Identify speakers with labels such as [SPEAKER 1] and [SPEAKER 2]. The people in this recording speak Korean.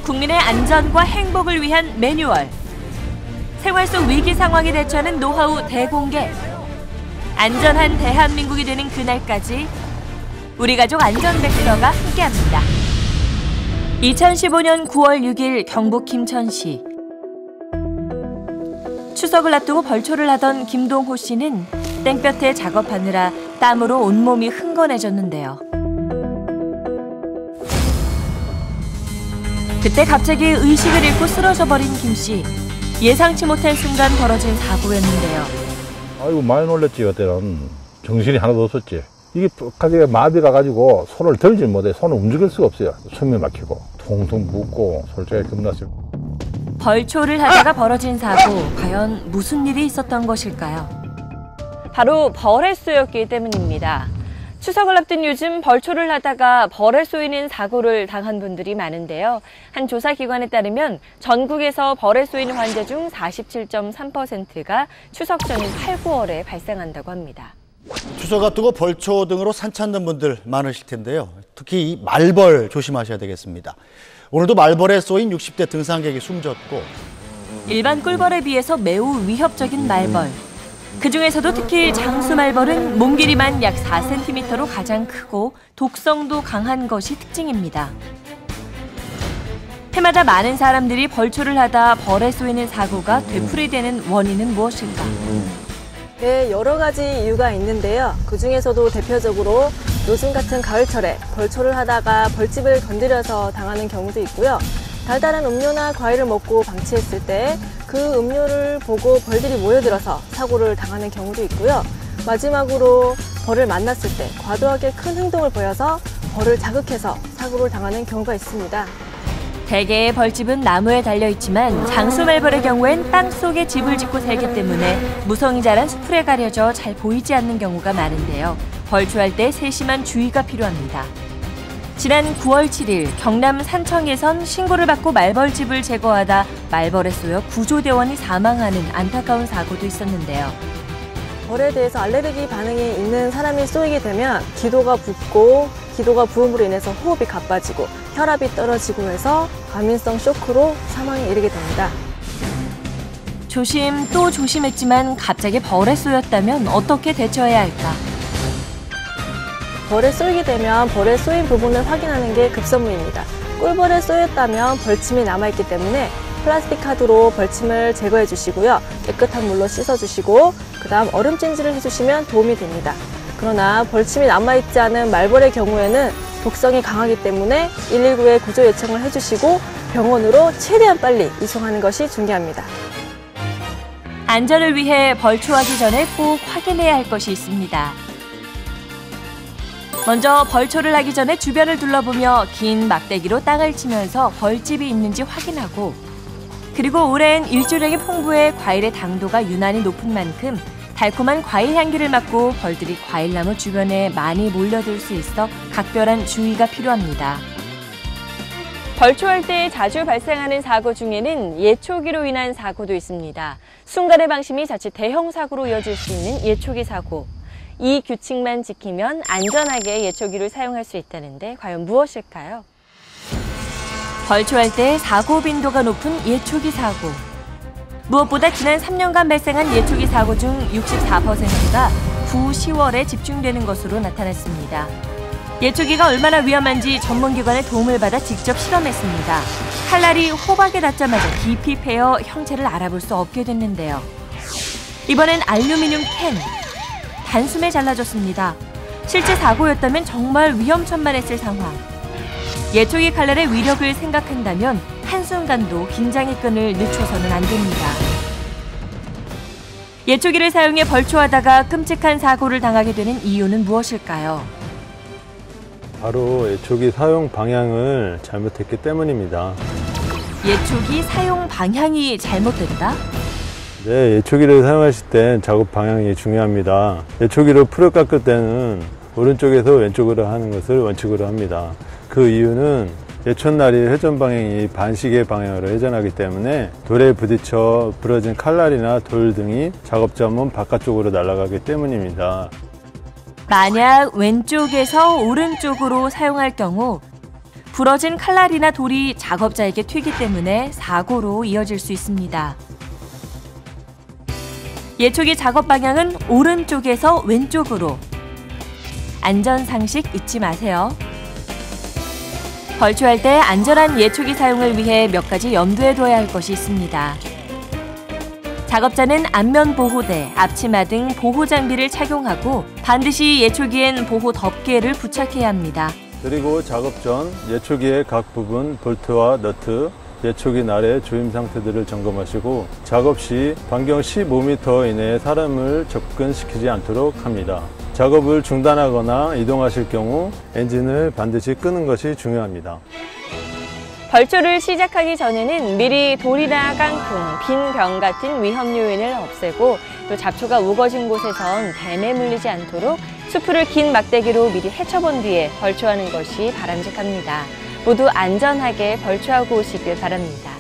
[SPEAKER 1] 국민의 안전과 행복을 위한 매뉴얼. 생활 속 위기 상황에 대처하는 노하우 대공개. 안전한 대한민국이 되는 그날까지 우리 가족 안전백서가 함께합니다. 2015년 9월 6일 경북 김천시. 추석을 앞두고 벌초를 하던 김동호 씨는 땡볕에 작업하느라 땀으로 온몸이 흥건해졌는데요. 그때 갑자기 의식을 잃고 쓰러져 버린 김 씨. 예상치 못한 순간 벌어진 사고였는데요.
[SPEAKER 2] 아이고 많이 놀랬지. 그때는 정신이 하나도 없었지. 이게 가게 마비가 가지고 손을 들지 못해. 손을 움직일 수가 없어요. 숨이 막히고 통통 붓고 솔직히 겁났어요.
[SPEAKER 1] 벌초를 하다가 벌어진 사고, 과연 무슨 일이 있었던 것일까요? 바로 벌에 쏘였기 때문입니다. 추석을 앞둔 요즘 벌초를 하다가 벌에 쏘이는 사고를 당한 분들이 많은데요. 한 조사기관에 따르면 전국에서 벌에 쏘이는 환자 중 47.3%가 추석 전인 8, 9월에 발생한다고 합니다.
[SPEAKER 3] 추석 앞두고 벌초 등으로 산 찾는 분들 많으실 텐데요. 특히 이 말벌 조심하셔야 되겠습니다. 오늘도 말벌에 쏘인 60대 등산객이 숨졌고,
[SPEAKER 1] 일반 꿀벌에 비해서 매우 위협적인 말벌. 그중에서도 특히 장수말벌은 몸 길이만 약 4cm로 가장 크고 독성도 강한 것이 특징입니다. 해마다 많은 사람들이 벌초를 하다 벌에 쏘이는 사고가 되풀이되는 원인은 무엇일까?
[SPEAKER 4] 네, 여러 가지 이유가 있는데요. 그중에서도 대표적으로 요즘 같은 가을철에 벌초를 하다가 벌집을 건드려서 당하는 경우도 있고요. 달달한 음료나 과일을 먹고 방치했을 때 그 음료를 보고 벌들이 모여들어서 사고를 당하는 경우도 있고요. 마지막으로 벌을 만났을 때 과도하게 큰 행동을 보여서 벌을 자극해서 사고를 당하는 경우가 있습니다.
[SPEAKER 1] 대개의 벌집은 나무에 달려있지만 장수말벌의 경우엔 땅속에 집을 짓고 살기 때문에 무성이 자란 수풀에 가려져 잘 보이지 않는 경우가 많은데요. 벌초할 때 세심한 주의가 필요합니다. 지난 9월 7일 경남 산청에선 신고를 받고 말벌집을 제거하다 말벌에 쏘여 구조대원이 사망하는 안타까운 사고도 있었는데요.
[SPEAKER 4] 벌에 대해서 알레르기 반응이 있는 사람이 쏘이게 되면 기도가 붓고 기도가 부음으로 인해서 호흡이 가빠지고 혈압이 떨어지고 해서 과민성 쇼크로 사망에 이르게 됩니다.
[SPEAKER 1] 조심 또 조심했지만 갑자기 벌에 쏘였다면 어떻게 대처해야 할까?
[SPEAKER 4] 벌에 쏘이게 되면 벌에 쏘인 부분을 확인하는 게 급선무입니다. 꿀벌에 쏘였다면 벌침이 남아있기 때문에 플라스틱 카드로 벌침을 제거해 주시고요. 깨끗한 물로 씻어주시고 그다음 얼음찜질을 해주시면 도움이 됩니다. 그러나 벌침이 남아있지 않은 말벌의 경우에는 독성이 강하기 때문에 119에 구조 요청을 해주시고 병원으로 최대한 빨리 이송하는 것이 중요합니다.
[SPEAKER 1] 안전을 위해 벌초하기 전에 꼭 확인해야 할 것이 있습니다. 먼저 벌초를 하기 전에 주변을 둘러보며 긴 막대기로 땅을 치면서 벌집이 있는지 확인하고, 그리고 오랜 일조량이 풍부해 과일의 당도가 유난히 높은 만큼 달콤한 과일 향기를 맡고 벌들이 과일나무 주변에 많이 몰려들 수 있어 각별한 주의가 필요합니다. 벌초할 때 자주 발생하는 사고 중에는 예초기로 인한 사고도 있습니다. 순간의 방심이 자칫 대형 사고로 이어질 수 있는 예초기 사고. 이 규칙만 지키면 안전하게 예초기를 사용할 수 있다는데 과연 무엇일까요? 벌초할 때 사고 빈도가 높은 예초기 사고. 무엇보다 지난 3년간 발생한 예초기 사고 중 64%가 9, 10월에 집중되는 것으로 나타났습니다. 예초기가 얼마나 위험한지 전문기관의 도움을 받아 직접 실험했습니다. 칼날이 호박에 닿자마자 깊이 패여 형체를 알아볼 수 없게 됐는데요. 이번엔 알루미늄 캔. 단숨에 잘라졌습니다. 실제 사고였다면 정말 위험천만했을 상황. 예초기 칼날의 위력을 생각한다면 한순간도 긴장의 끈을 늦춰서는 안 됩니다. 예초기를 사용해 벌초하다가 끔찍한 사고를 당하게 되는 이유는 무엇일까요?
[SPEAKER 5] 바로 예초기 사용 방향을 잘못했기 때문입니다.
[SPEAKER 1] 예초기 사용 방향이 잘못됐다?
[SPEAKER 5] 네, 예초기를 사용하실 땐 작업 방향이 중요합니다. 예초기로 풀을 깎을 때는 오른쪽에서 왼쪽으로 하는 것을 원칙으로 합니다. 그 이유는 예촌날이 회전 방향이 반시계 방향으로 회전하기 때문에 돌에 부딪혀 부러진 칼날이나 돌 등이 작업점은 바깥쪽으로 날아가기 때문입니다.
[SPEAKER 1] 만약 왼쪽에서 오른쪽으로 사용할 경우 부러진 칼날이나 돌이 작업자에게 튀기 때문에 사고로 이어질 수 있습니다. 예초기 작업 방향은 오른쪽에서 왼쪽으로. 안전상식 잊지 마세요. 벌초할 때 안전한 예초기 사용을 위해 몇 가지 염두에 둬야 할 것이 있습니다. 작업자는 안면 보호대, 앞치마 등 보호 장비를 착용하고 반드시 예초기엔 보호 덮개를 부착해야 합니다.
[SPEAKER 5] 그리고 작업 전 예초기의 각 부분 볼트와 너트, 예초기 날의 조임 상태들을 점검하시고 작업 시 반경 15m 이내에 사람을 접근시키지 않도록 합니다. 작업을 중단하거나 이동하실 경우 엔진을 반드시 끄는 것이 중요합니다.
[SPEAKER 1] 벌초를 시작하기 전에는 미리 돌이나 깡통, 빈 병 같은 위험 요인을 없애고 또 잡초가 우거진 곳에선 뱀에 물리지 않도록 수풀을 긴 막대기로 미리 헤쳐본 뒤에 벌초하는 것이 바람직합니다. 모두 안전하게 벌초하고 오시길 바랍니다.